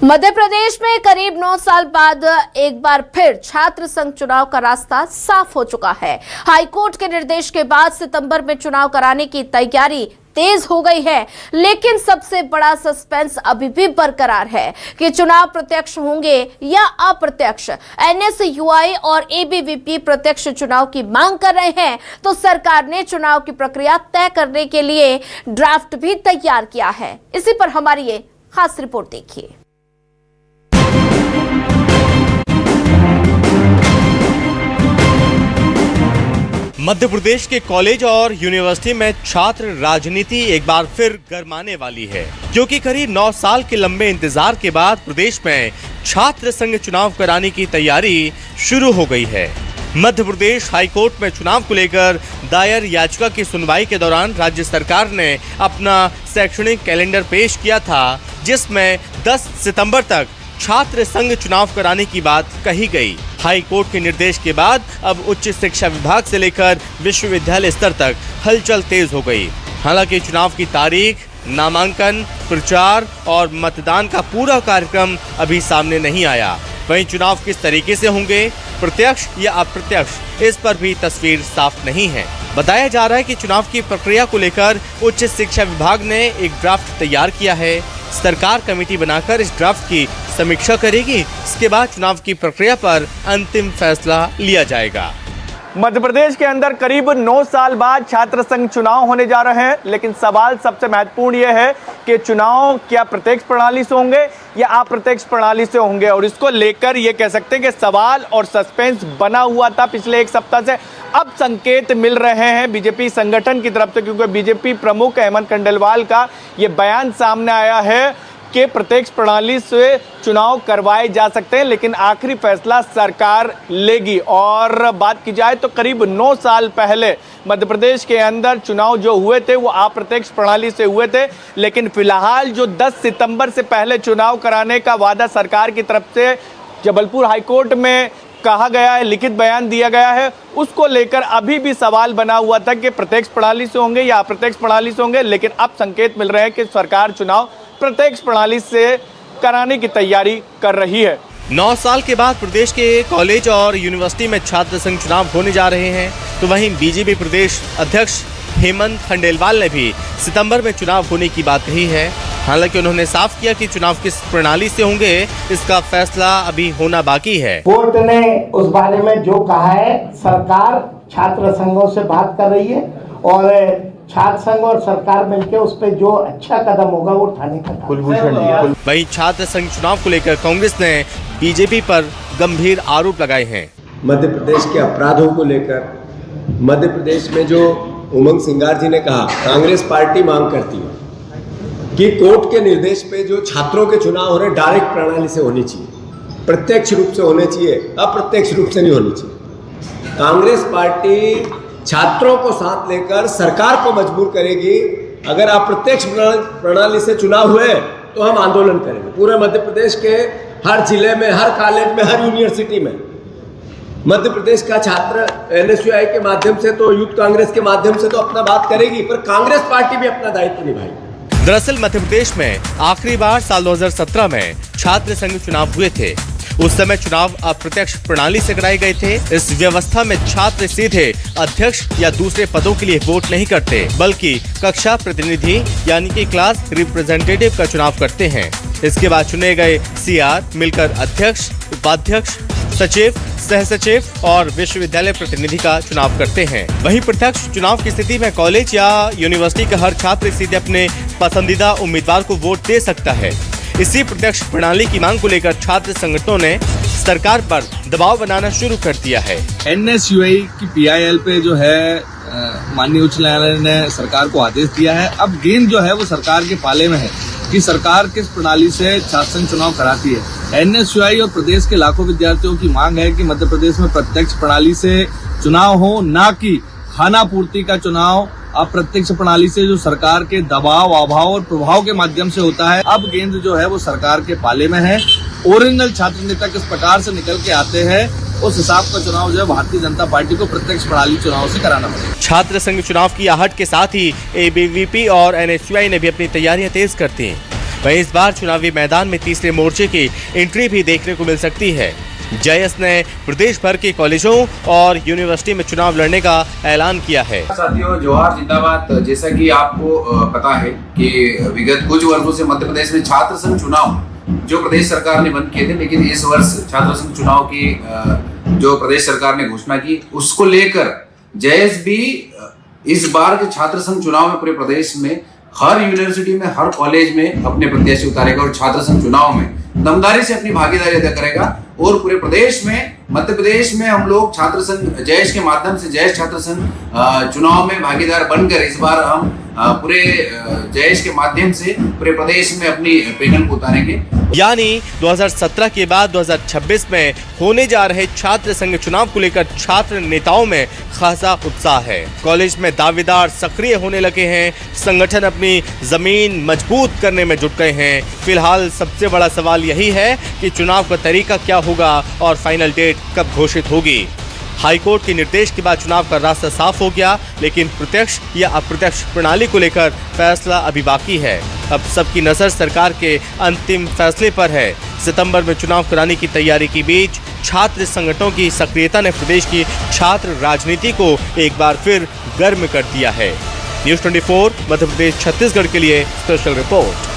मध्य प्रदेश में करीब 9 साल बाद एक बार फिर छात्र संघ चुनाव का रास्ता साफ हो चुका है। हाईकोर्ट के निर्देश के बाद सितंबर में चुनाव कराने की तैयारी तेज हो गई है, लेकिन सबसे बड़ा सस्पेंस अभी भी बरकरार है कि चुनाव प्रत्यक्ष होंगे या अप्रत्यक्ष। एनएसयूआई और एबीवीपी प्रत्यक्ष चुनाव की मांग कर रहे हैं, तो सरकार ने चुनाव की प्रक्रिया तय करने के लिए ड्राफ्ट भी तैयार किया है। इसी पर हमारी ये खास रिपोर्ट देखिए। मध्य प्रदेश के कॉलेज और यूनिवर्सिटी में छात्र राजनीति एक बार फिर गरमाने वाली है, क्योंकि करीब 9 साल के लंबे इंतजार के बाद प्रदेश में छात्र संघ चुनाव कराने की तैयारी शुरू हो गई है। मध्य प्रदेश हाईकोर्ट में चुनाव को लेकर दायर याचिका की सुनवाई के दौरान राज्य सरकार ने अपना शैक्षणिक कैलेंडर पेश किया था, जिसमें 10 सितंबर तक छात्र संघ चुनाव कराने की बात कही गई। हाई कोर्ट के निर्देश के बाद अब उच्च शिक्षा विभाग से लेकर विश्वविद्यालय स्तर तक हलचल तेज हो गई। हालांकि चुनाव की तारीख, नामांकन, प्रचार और मतदान का पूरा कार्यक्रम अभी सामने नहीं आया। वहीं चुनाव किस तरीके से होंगे, प्रत्यक्ष या अप्रत्यक्ष, इस पर भी तस्वीर साफ नहीं है। बताया जा रहा है कि चुनाव की प्रक्रिया को लेकर उच्च शिक्षा विभाग ने एक ड्राफ्ट तैयार किया है। सरकार कमेटी बनाकर इस ड्राफ्ट की समीक्षा करेगी। इसके बाद चुनाव की प्रक्रिया पर अंतिम फैसला लिया जाएगा। मध्य प्रदेश के अंदर करीब 9 साल बाद छात्र संघ चुनाव होने जा रहे हैं, लेकिन सवाल सबसे महत्वपूर्ण यह है कि चुनाव क्या प्रत्यक्ष प्रणाली से होंगे या अप्रत्यक्ष प्रणाली से होंगे। और इसको लेकर ये कह सकते हैं कि सवाल और सस्पेंस बना हुआ था पिछले एक सप्ताह से। अब संकेत मिल रहे हैं बीजेपी संगठन की तरफ से, क्योंकि बीजेपी प्रमुख हेमंत खंडेलवाल का ये बयान सामने आया है कि प्रत्यक्ष प्रणाली से चुनाव करवाए जा सकते हैं, लेकिन आखिरी फैसला सरकार लेगी। और बात की जाए तो करीब 9 साल पहले मध्य प्रदेश के अंदर चुनाव जो हुए थे वो अप्रत्यक्ष प्रणाली से हुए थे, लेकिन फिलहाल जो 10 सितंबर से पहले चुनाव कराने का वादा सरकार की तरफ से जबलपुर हाईकोर्ट में कहा गया है, लिखित बयान दिया गया है, उसको लेकर अभी भी सवाल बना हुआ था कि प्रत्यक्ष प्रणाली से होंगे या अप्रत्यक्ष प्रणाली से होंगे। लेकिन अब संकेत मिल रहे हैं कि सरकार चुनाव प्रत्यक्ष प्रणाली से कराने की तैयारी कर रही है। 9 साल के बाद प्रदेश के कॉलेज और यूनिवर्सिटी में छात्र संघ चुनाव होने जा रहे हैं, तो वहीं बीजेपी प्रदेश अध्यक्ष हेमंत खंडेलवाल ने भी सितंबर में चुनाव होने की बात कही है। हालांकि उन्होंने साफ किया कि चुनाव किस प्रणाली से होंगे, इसका फैसला अभी होना बाकी है। कोर्ट ने उस बारे में जो कहा है, सरकार छात्र संघों से बात कर रही है और छात्र संघ और सरकार मिलकर उस पर जो अच्छा कदम होगा वो उठाने का काम। वहीं छात्र संघ चुनाव को लेकर कांग्रेस ने बीजेपी पर गंभीर आरोप लगाए हैं। मध्य प्रदेश के अपराधों को लेकर मध्य प्रदेश में जो उमंग सिंगार जी ने कहा, कांग्रेस पार्टी मांग करती है कि कोर्ट के निर्देश पे जो छात्रों के चुनाव हो रहे डायरेक्ट प्रणाली से होनी चाहिए, प्रत्यक्ष रूप से होने चाहिए, अप्रत्यक्ष रूप से नहीं होनी चाहिए। कांग्रेस पार्टी छात्रों को साथ लेकर सरकार को मजबूर करेगी। अगर अप्रत्यक्ष प्रणाली से चुनाव हुए तो हम आंदोलन करेंगे। पूरे मध्य प्रदेश के हर जिले में, हर कॉलेज में, हर यूनिवर्सिटी में मध्य प्रदेश का छात्र एनएसयूआई के माध्यम से तो यूथ कांग्रेस के माध्यम से तो अपना बात करेगी, पर कांग्रेस पार्टी भी अपना दायित्व निभाएगी। दरअसल मध्य प्रदेश में आखिरी बार साल 2017 में छात्र संघ चुनाव हुए थे। उस समय चुनाव अप्रत्यक्ष प्रणाली से कराए गए थे। इस व्यवस्था में छात्र सीधे अध्यक्ष या दूसरे पदों के लिए वोट नहीं करते, बल्कि कक्षा प्रतिनिधि यानी कि क्लास रिप्रेजेंटेटिव का चुनाव करते हैं। इसके बाद चुने गए सीआर मिलकर अध्यक्ष, उपाध्यक्ष, सचिव, सहसचिव और विश्वविद्यालय प्रतिनिधि का चुनाव करते हैं। वहीं प्रत्यक्ष चुनाव की स्थिति में कॉलेज या यूनिवर्सिटी का हर छात्र सीधे अपने पसंदीदा उम्मीदवार को वोट दे सकता है। इसी प्रत्यक्ष प्रणाली की मांग को लेकर छात्र संगठनों ने सरकार पर दबाव बनाना शुरू कर दिया है। एनएसयूआई की पीआईएल पे जो है माननीय उच्च न्यायालय ने सरकार को आदेश दिया है। अब गेंद जो है वो सरकार के पाले में है कि सरकार किस प्रणाली से छात्र संघ चुनाव कराती है। एनएसयूआई और प्रदेश के लाखों विद्यार्थियों की मांग है कि मध्य प्रदेश में प्रत्यक्ष प्रणाली से चुनाव हो, ना कि खाना पूर्ति का चुनाव अप्रत्यक्ष प्रणाली से जो सरकार के दबाव, अभाव और प्रभाव के माध्यम से होता है। अब गेंद जो है वो सरकार के पाले में है। ओरिजिनल छात्र नेता किस प्रकार से निकल के आते हैं, उस हिसाब का चुनाव जो है भारतीय जनता पार्टी को प्रत्यक्ष प्रणाली चुनाव से कराना पड़ेगा। छात्र संघ चुनाव की आहट के साथ ही एबीवीपी और एनएसयूआई ने भी अपनी तैयारियां तेज कर दी। वहीं इस बार चुनावी मैदान में तीसरे मोर्चे की एंट्री भी देखने को मिल सकती है। जेएस ने प्रदेश भर के कॉलेजों और यूनिवर्सिटी में चुनाव लड़ने का ऐलान किया है। साथियों, जोहार जिंदाबाद। जैसा कि आपको पता है कि विगत कुछ वर्षों से मध्य प्रदेश में छात्र संघ चुनाव जो प्रदेश सरकार ने बंद किए थे, लेकिन इस वर्ष छात्र संघ चुनाव की जो प्रदेश सरकार ने घोषणा की उसको लेकर जेएस भी इस बार के छात्र संघ चुनाव में पूरे प्रदेश में हर यूनिवर्सिटी में, हर कॉलेज में अपने प्रत्याशी उतारेगा और छात्र संघ चुनाव में दमदारी से अपनी भागीदारी अदा करेगा। और पूरे प्रदेश में, मध्य प्रदेश में हम लोग छात्र संघ जेएस के माध्यम से, जेएस छात्र संघ चुनाव में भागीदार बनकर इस बार हम पूरे जेएस के माध्यम से पूरे प्रदेश में अपनी पैनल को उतारेंगे। यानी 2017 के बाद 2026 में होने जा रहे छात्र संघ चुनाव को लेकर छात्र नेताओं में खासा उत्साह है। कॉलेज में दावेदार सक्रिय होने लगे हैं, संगठन अपनी जमीन मजबूत करने में जुट गए हैं। फिलहाल सबसे बड़ा सवाल यही है कि चुनाव का तरीका क्या होगा और फाइनल डेट कब घोषित होगी। हाईकोर्ट के निर्देश के बाद चुनाव का रास्ता साफ हो गया, लेकिन प्रत्यक्ष या अप्रत्यक्ष प्रणाली को लेकर फैसला अभी बाकी है। अब सबकी नजर सरकार के अंतिम फैसले पर है। सितंबर में चुनाव कराने की तैयारी के बीच छात्र संगठनों की सक्रियता ने प्रदेश की छात्र राजनीति को एक बार फिर गर्म कर दिया है। न्यूज़ 24 मध्य प्रदेश छत्तीसगढ़ के लिए स्पेशल रिपोर्ट।